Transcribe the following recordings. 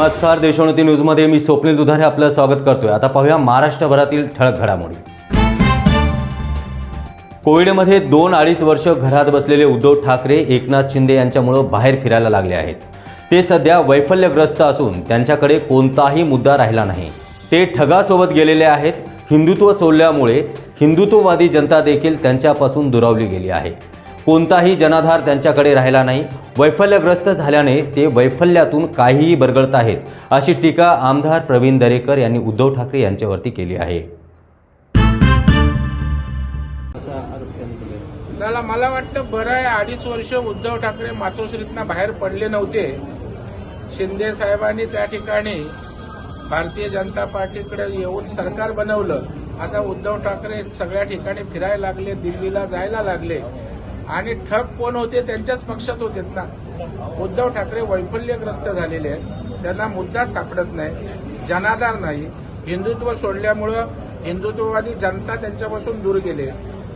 नमस्कार, देशोन्नती न्यूजमध्ये मी स्वप्नील दुधारे आपलं स्वागत करतोय। आता पाहूया महाराष्ट्रभरातील ठळक घडामोडी। कोविडमध्ये 2-2.5 वर्ष घरात बसलेले उद्धव ठाकरे एकनाथ शिंदे यांच्यामुळे बाहेर फिरायला लागले आहेत। ते सध्या वैफल्यग्रस्त असून त्यांच्याकडे कोणताही मुद्दा राहिला नाही। ते ठगासोबत गेलेले आहेत। हिंदुत्व सोडल्यामुळे हिंदुत्ववादी जनता देखील त्यांच्यापासून दुरावली गेली आहे। कोणताही जनाधार त्यांच्याकडे राहिला नाही। वैफल्यग्रस्त झाल्याने ते वैफल्यातून काहीही बरगळत आहेत, अशी टीका आमदार प्रवीण दरेकर यांनी उद्धव ठाकरे यांच्यावरती केली आहे। मला वाटतं बरं आहे, 2.5 वर्ष उद्धव ठाकरे मातोश्रीतनं बाहेर पडले नव्हते। शिंदे साहेबांनी त्या ठिकाणी भारतीय जनता पार्टीकडे येऊन सरकार बनवलं। आता उद्धव ठाकरे सगळ्या ठिकाणी फिरायला लागले, दिल्लीला जायला लागले आणि ठग कोण होते? त्यांच्याच पक्षात होतेत ना। उद्धव ठाकरे वैफल्यग्रस्त झालेले आहेत, त्यांना मुद्दा सापडत नाही, जनाधार नाही। हिंदुत्व सोडल्यामुळं हिंदुत्ववादी जनता त्यांच्यापासून दूर गेले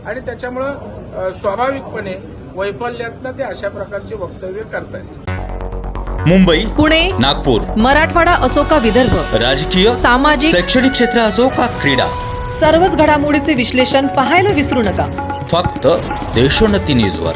आणि त्याच्यामुळं स्वाभाविकपणे वैफल्यातनं ते अशा प्रकारची वक्तव्य करतात। मुंबई, पुणे, नागपूर, मराठवाडा असो का विदर्भ, राजकीय, सामाजिक, शैक्षणिक क्षेत्र असो का क्रीडा, सर्वच घडामोडीचे विश्लेषण पाहायला विसरू नका। फक्त देशोन्नती न्यूजवर।